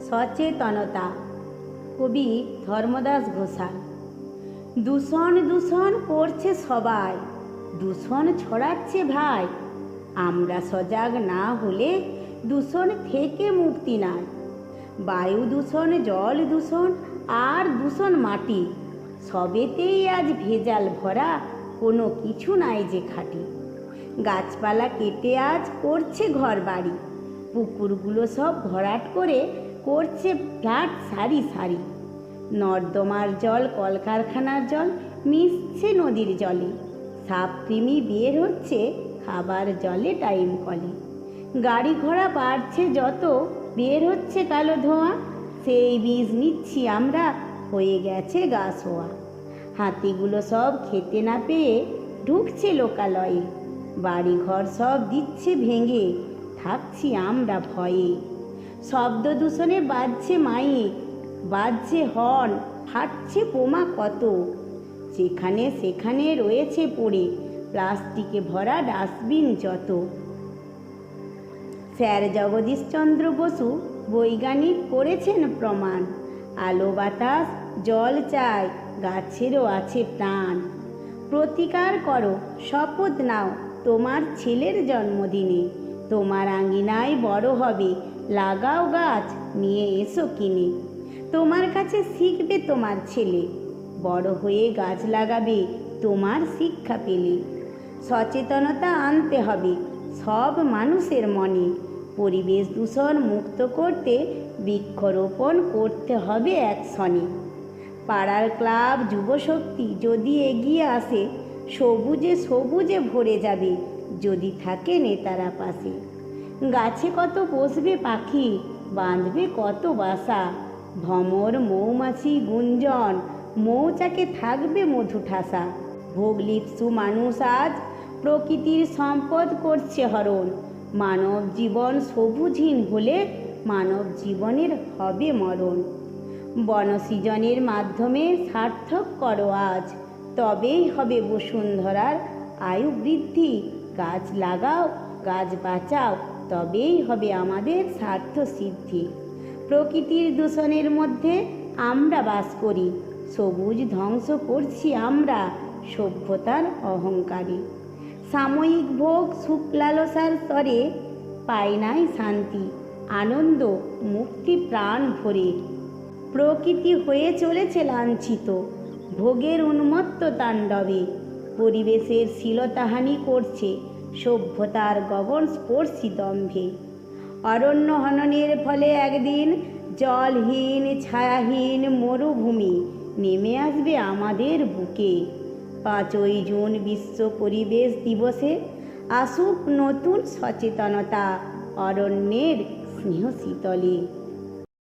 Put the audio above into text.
সচেতনতা। কবি ধর্মদাস ঘোষাল। দূষণ দূষণ করছে সবাই, দূষণ ছড়াচ্ছে ভাই। আমরা সজাগ না হলে দূষণ থেকে মুক্তি নাই। বায়ু দূষণ, জল দূষণ আর দূষণ মাটি, সবেতেই আজ ভেজাল ভরা, কোনো কিছু নাই যে খাঁটি। গাছপালা কেটে আজ করছে ঘর বাড়ি, পুকুরগুলো সব ভরাট করে করছে ফ্ল্যাট সারি সারি। নর্দমার জল, কলকারখানার জল মিশছে নদীর জলে, সাপ কৃমি বের হচ্ছে খাবার জলে টাইম কলে। গাড়ি ঘোড়া বাড়ছে যত, বের হচ্ছে কালো ধোঁয়া, সেই বীজ নিচ্ছি আমরা, হয়ে গেছে গা শোয়া। হাতিগুলো সব খেতে না পেয়ে ঢুকছে লোকালয়ে, বাড়িঘর সব দিচ্ছে ভেঙে, থাকছি আমরা ভয়ে। শব্দ দূষণে বাজছে মাইক, বাজছে হর্ন, ফাটছে বোমা কত। যেখানে সেখানে রয়েছে পড়ে প্লাস্টিকে ভরা ডাস্টবিন যত। স্যার জগদীশচন্দ্র বসু বৈজ্ঞানিক করেছেন প্রমাণ, আলো বাতাস জল চাই, গাছেরও আছে প্রাণ। প্রতিকার করো, শপথ নাও তোমার ছেলের জন্মদিনে, তোমার আঙিনায় বড় হবে, লাগাও গাছ নিয়ে এসো কিনে। তোমার কাছে শিখবে তোমার ছেলে, বড় হয়ে গাছ লাগাবে তোমার শিক্ষা পেলে। সচেতনতা আনতে হবে সব মানুষের মনে, পরিবেশ দূষণ মুক্ত করতে বৃক্ষরোপণ করতে হবে একসনে। পাড়ার ক্লাব, যুবশক্তি যদি এগিয়ে আসে, সবুজে সবুজে ভরে যাবে যদি থাকে নেতারা পাশে। গাছে কত বসবে পাখি, বাঁধবে কত বাসা, ভ্রমর মৌমাছি গুঞ্জন, মৌচাকে থাকবে মধু ঠাসা। ভোগলিপ্সু মানুষ আজ প্রকৃতির সম্পদ করছে হরণ, মানব জীবন সবুজহীন হলে মানব জীবনের হবে মরণ। বনসৃজনের মাধ্যমে সার্থক করো আজ, তবেই হবে বসুন্ধরার আয়ু বৃদ্ধি। গাছ লাগাও, গাছ বাঁচাও, তবেই হবে আমাদের স্বার্থ সিদ্ধি। প্রকৃতির দূষণের মধ্যে আমরা বাস করি, সবুজ ধ্বংস করছি আমরা সভ্যতার অহংকারে। সাময়িক ভোগ সুখ লালসার স্তরে পাই নাই শান্তি, আনন্দ মুক্তি প্রাণ ভরে। প্রকৃতি হয়ে চলেছে লাঞ্ছিত, ভোগের উন্মত্ত তাণ্ডবে। পরিবেশের শ্লীলতাহানি করছে সভ্যতার গগন স্পর্শী দম্ভে। অরণ্য হননের ফলে একদিন জলহীন ছায়াহীন মরুভূমি নেমে আসবে আমাদের বুকে। 5ই জুন বিশ্ব পরিবেশ দিবসে আসুক নতুন সচেতনতা অরণ্যের স্নেহ শীতলে।